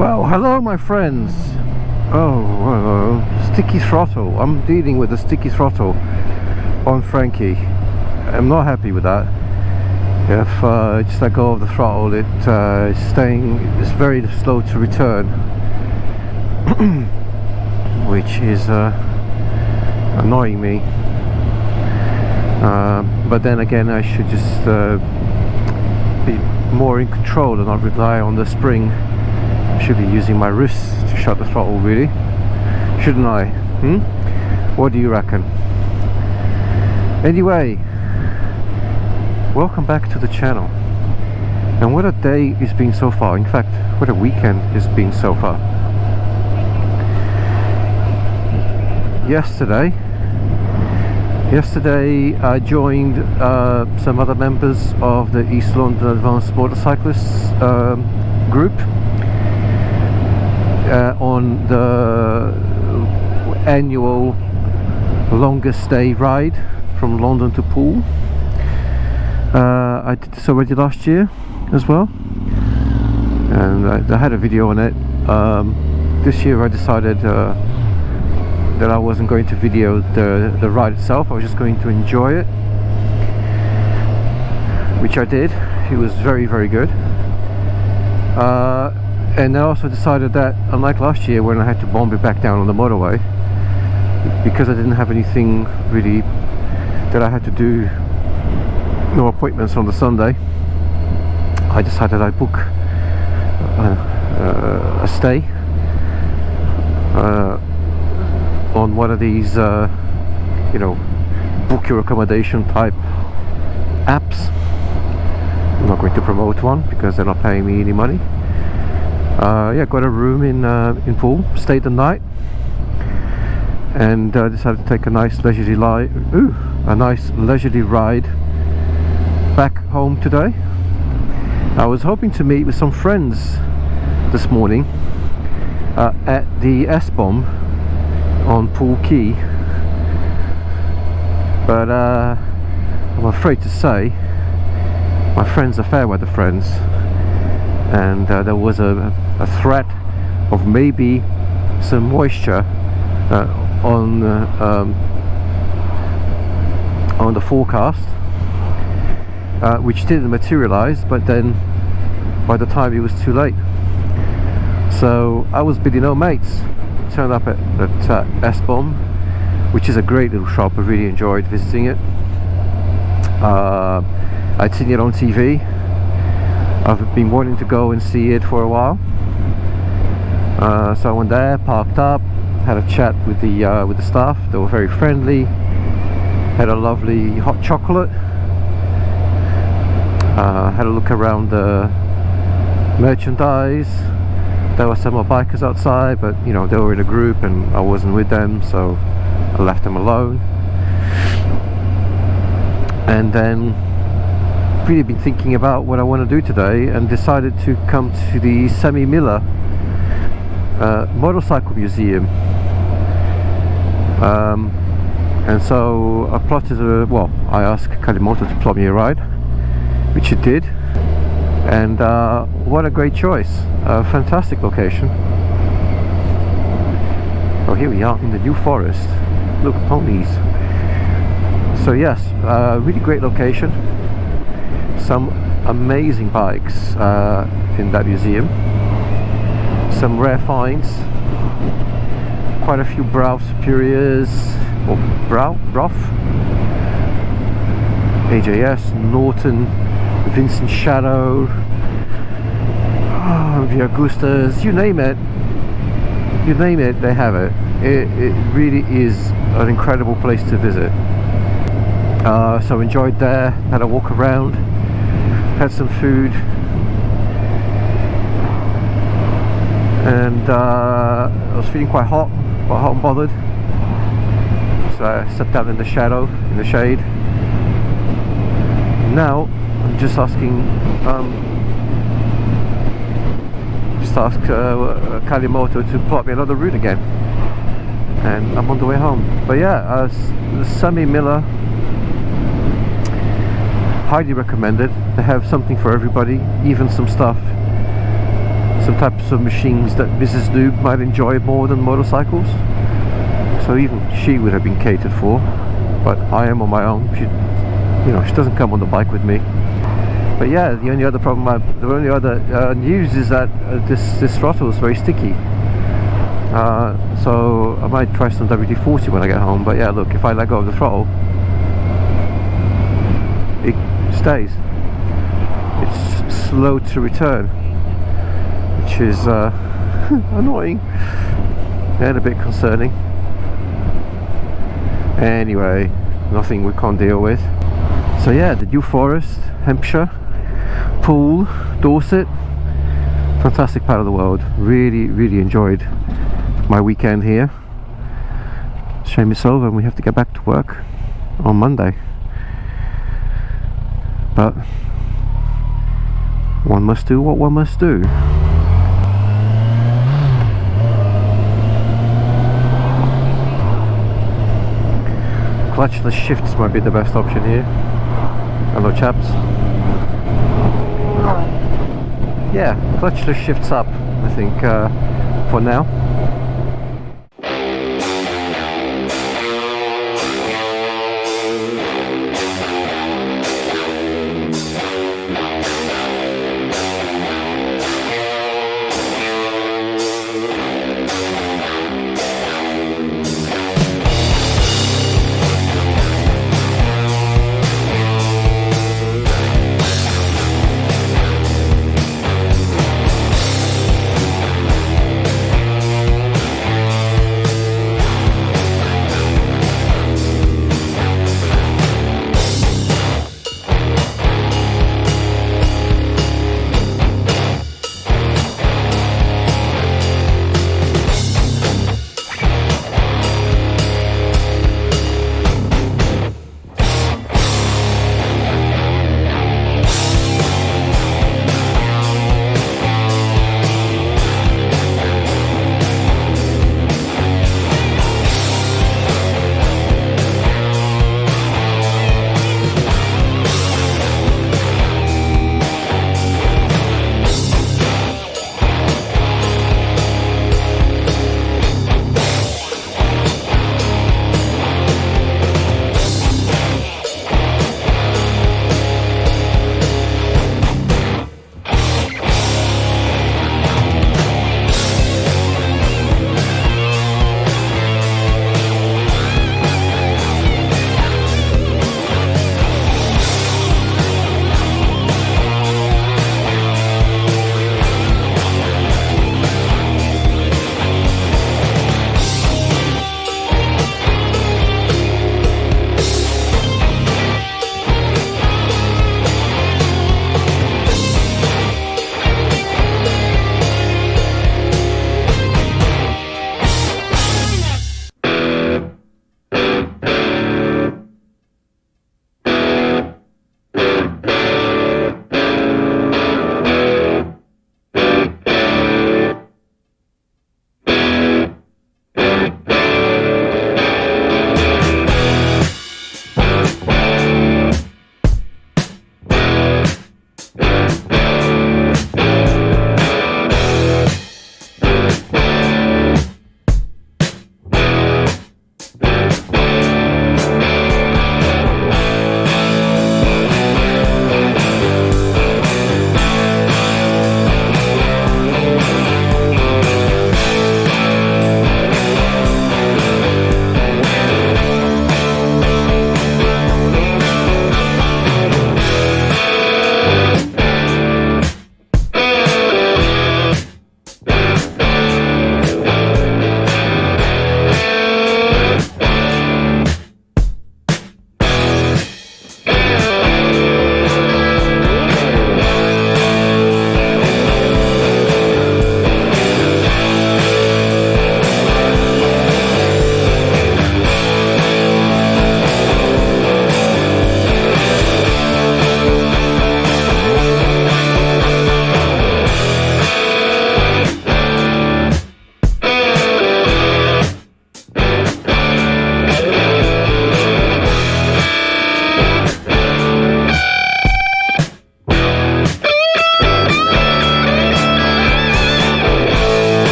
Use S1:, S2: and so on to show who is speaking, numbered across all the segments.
S1: Well, hello my friends. Sticky throttle. I'm dealing with a sticky throttle on Frankie. I'm not happy with that. If I just let go of the throttle, it's very slow to return, which is annoying me. But then again, I should just be more in control and not rely on the spring. I should be using my wrists to shut the throttle, really, shouldn't I? What do you reckon? Anyway, welcome back to the channel. And what a day it's been so far. In fact, what a weekend it's been so far. Yesterday I joined some other members of the East London Advanced Motorcyclists group on the annual longest day ride from London to Poole. I did this already last year as well, and I had a video on it. This year I decided that I wasn't going to video the ride itself. I was just going to enjoy it, which I did. It was very, very good. And I also decided that, unlike last year when I had to bomb it back down on the motorway, because I didn't have anything really that I had to do, no appointments on the Sunday, I decided I'd book a stay on one of these book your accommodation type apps. I'm not going to promote one because they're not paying me any money. Yeah, got a room in Poole, stayed the night, and decided to take a nice leisurely ride back home today. I was hoping to meet with some friends this morning at the S-Bomb on Poole Quay, but I'm afraid to say my friends are fair weather friends, and there was a threat of maybe some moisture on the forecast, which didn't materialize, but then by the time it was too late. So I was bidding no mates. Turned up at S-Bomb, which is a great little shop. I really enjoyed visiting it. I'd seen it on TV. I've been wanting to go and see it for a while. So I went there, parked up, had a chat with the staff. They were very friendly. Had a lovely hot chocolate. Had a look around the merchandise. There were some more bikers outside, but they were in a group and I wasn't with them, so I left them alone. And then really been thinking about what I want to do today, and decided to come to the Sammy Motorcycle Museum. And so I plotted I asked Kalimoto to plot me a ride, which it did. And what a great choice, a fantastic location. Oh, here we are in the New Forest. Look, ponies. So yes, really great location. Some amazing bikes in that museum. Some rare finds. Quite a few Brough Superiors, or Brough, AJS, Norton, Vincent Shadow, the Agustas, you name it, they have it. It really is an incredible place to visit. So enjoyed there, had a walk around, had some food, and I was feeling quite hot and bothered, so I sat down in the shade. Now I'm just asking, ask Kalimoto to plot me another route again, and I'm on the way home. But yeah, Sammy Miller, highly recommended. They have something for everybody, even some some types of machines that Mrs. Noob might enjoy more than motorcycles. So even she would have been catered for, but I am on my own. She doesn't come on the bike with me. But yeah, the only other news is that this throttle is very sticky. So I might try some WD-40 when I get home. But yeah, look, if I let go of the throttle, it stays. It's slow to return, which is annoying and a bit concerning. Anyway, nothing we can't deal with. So yeah, the New Forest, Hampshire, Poole, Dorset, fantastic part of the world. Really enjoyed my weekend here. Shame it's over and we have to get back to work on Monday. But one must do what one must do. Clutchless shifts might be the best option here. Hello chaps. Yeah, clutchless shifts up, I think, for now.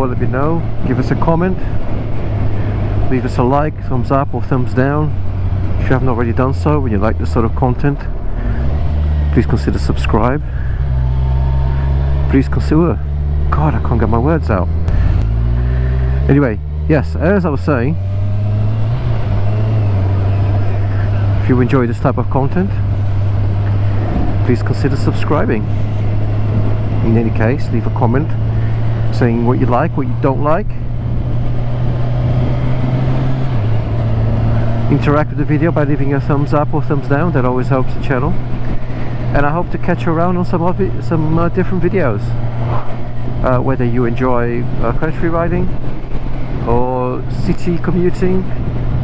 S1: below and let me know. Give us a comment, leave us a like, thumbs up or thumbs down if you haven't already done so. When you like this sort of content, please consider subscribe. Please consider, God, I can't get my words out. Anyway, yes, as I was saying, if you enjoy this type of content, please consider subscribing. In any case, leave a comment saying what you like, what you don't like. Interact with the video by leaving a thumbs up or thumbs down. That always helps the channel. And I hope to catch you around on some different videos. Whether you enjoy country riding or city commuting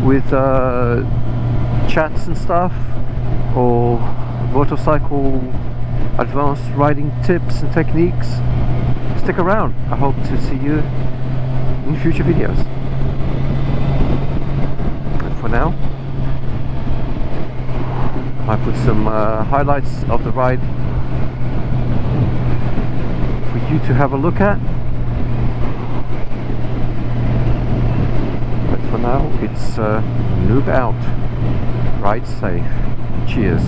S1: with chats and stuff, or motorcycle advanced riding tips and techniques, stick around. I hope to see you in future videos. And for now, I put some highlights of the ride for you to have a look at. But for now, it's noob out. Ride safe. Cheers.